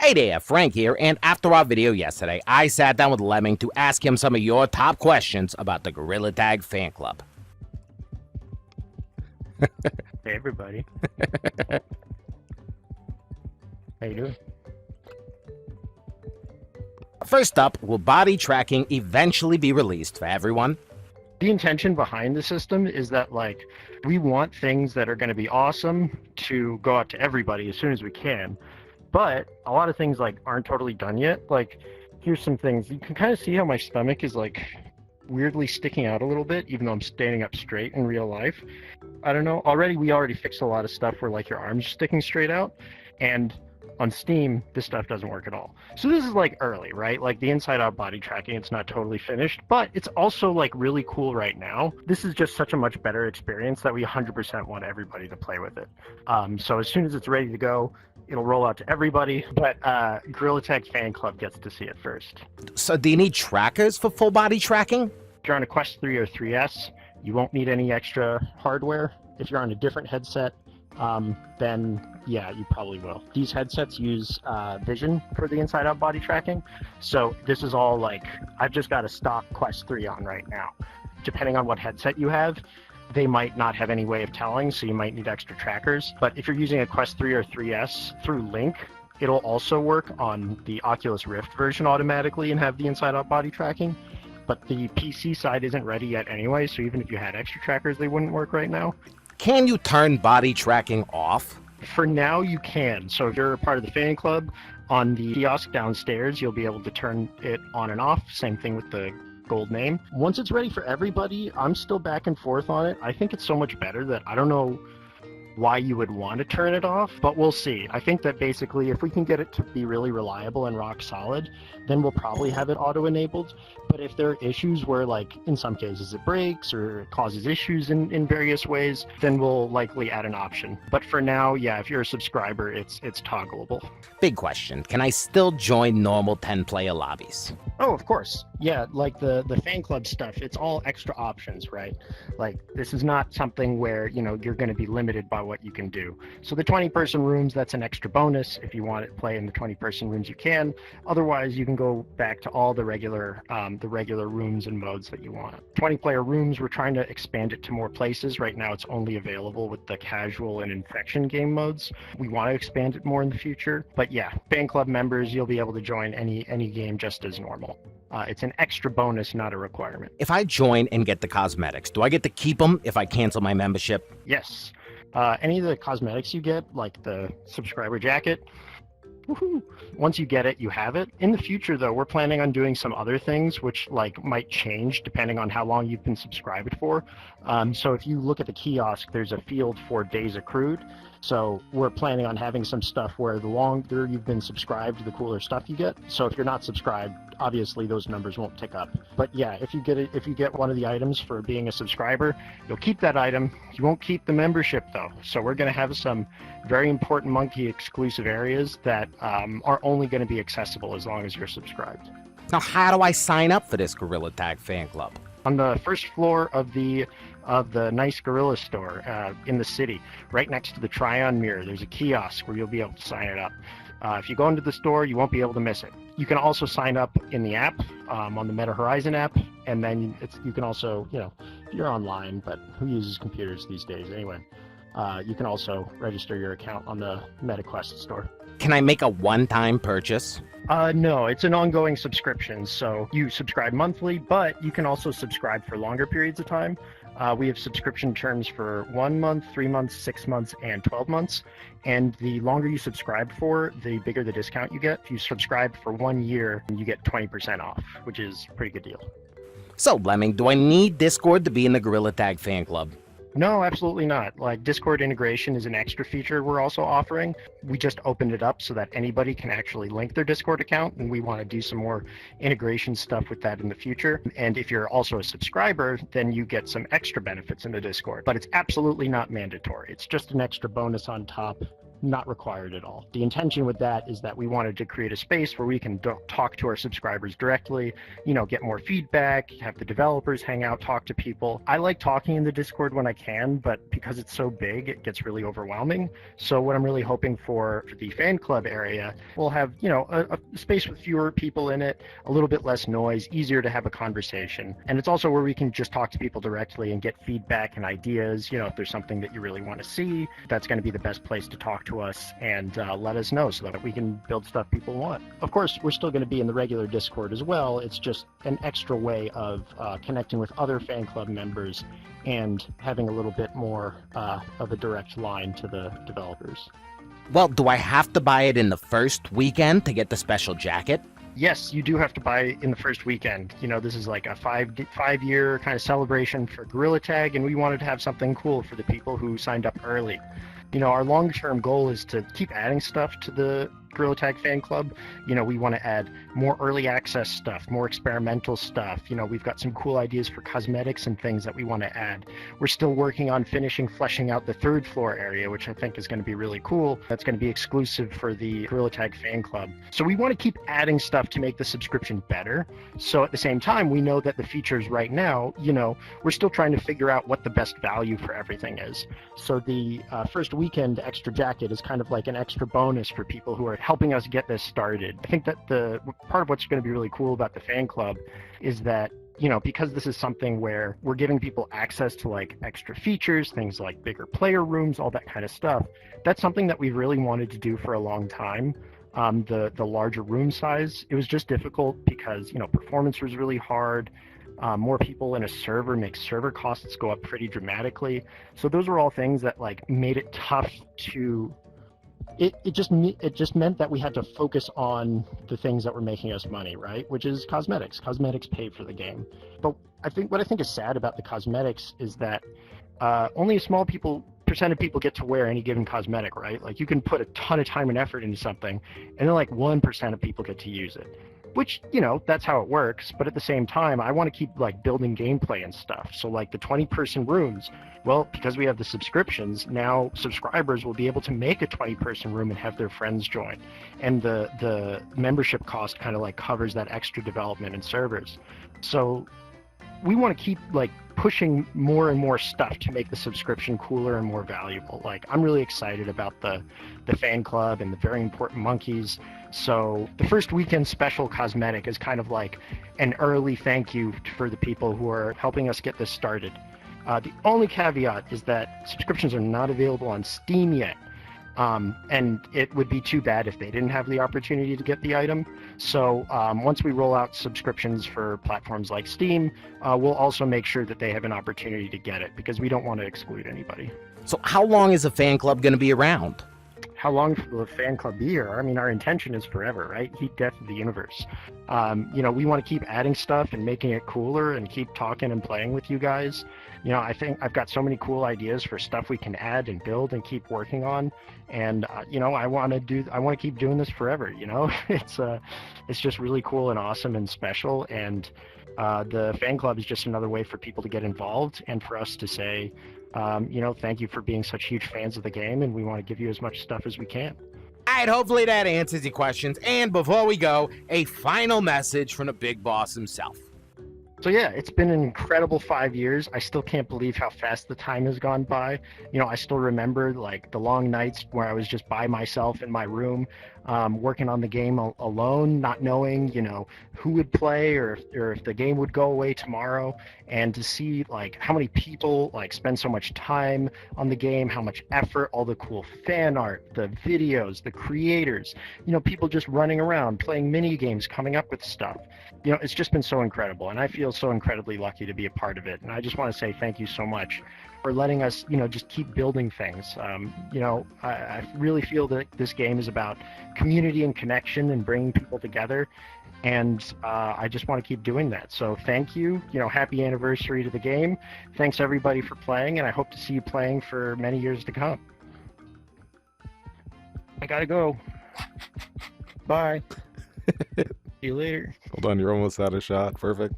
Hey there, Frank here, and after our video yesterday, I sat down with Lemming to ask him some of your top questions about the Gorilla Tag fan club. Hey everybody. How you doing? First up, will body tracking eventually be released for everyone? The intention behind the system is that, like, we want things that are going to be awesome to go out to everybody as soon as we can. But a lot of things, like, aren't totally done yet. Like, here's some things. You can kind of see how my stomach is, like, weirdly sticking out a little bit, even though I'm standing up straight in real life. I don't know. We already fixed a lot of stuff where, like, your arms are sticking straight out. And on Steam, this stuff doesn't work at all. So this is like early, right? Like the inside out body tracking, it's not totally finished, but it's also like really cool right now. This is just such a much better experience that we 100% want everybody to play with it. So as soon as it's ready to go, it'll roll out to everybody, but Gorilla Tag Fan Club gets to see it first. So do you need trackers for full body tracking? If you're on a Quest 3 or 3S, you won't need any extra hardware. If you're on a different headset, then yeah, you probably will. These headsets use vision for the inside out body tracking. So this is all like, I've just got a stock Quest 3 on right now. Depending on what headset you have, they might not have any way of telling, so you might need extra trackers. But if you're using a Quest 3 or 3S through Link, it'll also work on the Oculus Rift version automatically and have the inside out body tracking. But the PC side isn't ready yet anyway, so even if you had extra trackers, they wouldn't work right now. Can you turn body tracking off? For now, you can. So if you're a part of the fan club, on the kiosk downstairs, you'll be able to turn it on and off. Same thing with the gold name. Once it's ready for everybody, I'm still back and forth on it. I think it's so much better that I don't know why you would want to turn it off, but we'll see. I think that basically if we can get it to be really reliable and rock solid, then we'll probably have it auto-enabled. But if there are issues where, like, in some cases it breaks or it causes issues in various ways, then we'll likely add an option. But for now, yeah, if you're a subscriber, it's toggleable. Big question. Can I still join normal 10-player lobbies? Oh, of course. Yeah, like the fan club stuff, it's all extra options, right? Like, this is not something where, you know, you're going to be limited by what you can do. So the 20-person rooms, that's an extra bonus. If you want to play in the 20-person rooms, you can. Otherwise, you can go back to all the regular rooms and modes that you want. 20-player rooms, we're trying to expand it to more places. Right now, it's only available with the casual and infection game modes. We want to expand it more in the future. But yeah, fan club members, you'll be able to join any game just as normal. It's an extra bonus, not a requirement. If I join and get the cosmetics, do I get to keep them if I cancel my membership? Yes. Any of the cosmetics you get, like the subscriber jacket, woohoo! Once you get it, you have it. In the future, though, we're planning on doing some other things which, like, might change depending on how long you've been subscribed for. So if you look at the kiosk, there's a field for days accrued. So we're planning on having some stuff where the longer you've been subscribed, the cooler stuff you get. So if you're not subscribed, obviously those numbers won't tick up. But yeah, if you get one of the items for being a subscriber, you'll keep that item. You won't keep the membership though. So we're going to have some very important Monkey exclusive areas that are only going to be accessible as long as you're subscribed. Now, how do I sign up for this Gorilla Tag fan club? On the first floor of the nice Gorilla store in the city, right next to the try-on mirror, there's a kiosk where you'll be able to sign it up. If you go into the store, you won't be able to miss it. You can also sign up in the app, on the Meta Horizon app, and then you can also, you know, if you're online, but who uses computers these days anyway? You can also register your account on the MetaQuest store. Can I make a one-time purchase? No, it's an ongoing subscription. So you subscribe monthly, but you can also subscribe for longer periods of time. We have subscription terms for 1 month, 3 months, 6 months, and 12 months. And the longer you subscribe for, the bigger the discount you get. If you subscribe for 1 year, you get 20% off, which is a pretty good deal. So, Lemming, do I need Discord to be in the Gorilla Tag fan club? No, absolutely not. Like, Discord integration is an extra feature we're also offering. We just opened it up so that anybody can actually link their Discord account, and we want to do some more integration stuff with that in the future. And if you're also a subscriber, then you get some extra benefits in the Discord. But it's absolutely not mandatory. It's just an extra bonus on top. not required at all. The intention with that is that we wanted to create a space where we can talk to our subscribers directly, get more feedback, have the developers hang out, talk to people. I like talking in the Discord when I can, but because it's so big, it gets really overwhelming. So what I'm really hoping for the fan club area, we'll have, a space with fewer people in it, a little bit less noise, easier to have a conversation. And it's also where we can just talk to people directly and get feedback and ideas. If there's something that you really want to see, that's going to be the best place to talk to us and let us know so that we can build stuff people want. Of course, we're still going to be in the regular Discord as well. It's just an extra way of connecting with other fan club members and having a little bit more of a direct line to the developers. Well, do I have to buy it in the first weekend to get the special jacket? Yes, you do have to buy it in the first weekend. This is like a five-year kind of celebration for Gorilla Tag, and we wanted to have something cool for the people who signed up early. Our long-term goal is to keep adding stuff to the Gorilla Tag fan club. We want to add more early access stuff, more experimental stuff. We've got some cool ideas for cosmetics and things that we want to add. We're still working on fleshing out the third floor area, which I think is going to be really cool. That's going to be exclusive for the Gorilla Tag fan club. So we want to keep adding stuff to make the subscription better. So at the same time, we know that the features right now, we're still trying to figure out what the best value for everything is. So the first weekend extra jacket is kind of like an extra bonus for people who are helping us get this started. I think that the part of what's going to be really cool about the fan club is that, because this is something where we're giving people access to like extra features, things like bigger player rooms, all that kind of stuff. That's something that we've really wanted to do for a long time. The larger room size, it was just difficult because, performance was really hard. More people in a server makes server costs go up pretty dramatically. So those are all things that like made it tough to. It just meant that we had to focus on the things that were making us money, right? Which is cosmetics. Cosmetics pay for the game. But what I think is sad about the cosmetics is that only a small percent of people get to wear any given cosmetic, right? Like you can put a ton of time and effort into something, and then like 1% of people get to use it. Which, that's how it works. But at the same time, I want to keep like building gameplay and stuff. So like the 20-person rooms, well, because we have the subscriptions, now subscribers will be able to make a 20-person room and have their friends join. And the membership cost kind of like covers that extra development and servers. So we want to keep like pushing more and more stuff to make the subscription cooler and more valuable. Like I'm really excited about the fan club and the very important monkeys. So the first weekend special cosmetic is kind of like an early thank you for the people who are helping us get this started. The only caveat is that subscriptions are not available on Steam yet. And it would be too bad if they didn't have the opportunity to get the item. So once we roll out subscriptions for platforms like Steam, we'll also make sure that they have an opportunity to get it because we don't want to exclude anybody. So how long is the fan club going to be around? How long will the fan club be here? I mean, our intention is forever, right? Heat death of the universe. We want to keep adding stuff and making it cooler and keep talking and playing with you guys. I think I've got so many cool ideas for stuff we can add and build and keep working on. And, I want to keep doing this forever. It's just really cool and awesome and special. And the fan club is just another way for people to get involved and for us to say, thank you for being such huge fans of the game, and we want to give you as much stuff as we can. All right, hopefully that answers your questions. And before we go, a final message from the big boss himself. So yeah, it's been an incredible 5 years. I still can't believe how fast the time has gone by. I still remember like the long nights where I was just by myself in my room, working on the game alone, not knowing, who would play or if the game would go away tomorrow. And to see like how many people like spend so much time on the game, how much effort, all the cool fan art, the videos, the creators, people just running around, playing mini games, coming up with stuff. It's just been so incredible, and I feel so incredibly lucky to be a part of it. And I just want to say thank you so much for letting us, just keep building things. I really feel that this game is about community and connection and bringing people together. And I just want to keep doing that. So thank you. Happy anniversary to the game. Thanks everybody for playing, and I hope to see you playing for many years to come. I gotta go. Bye. See you later. Hold on, you're almost out of shot. Perfect.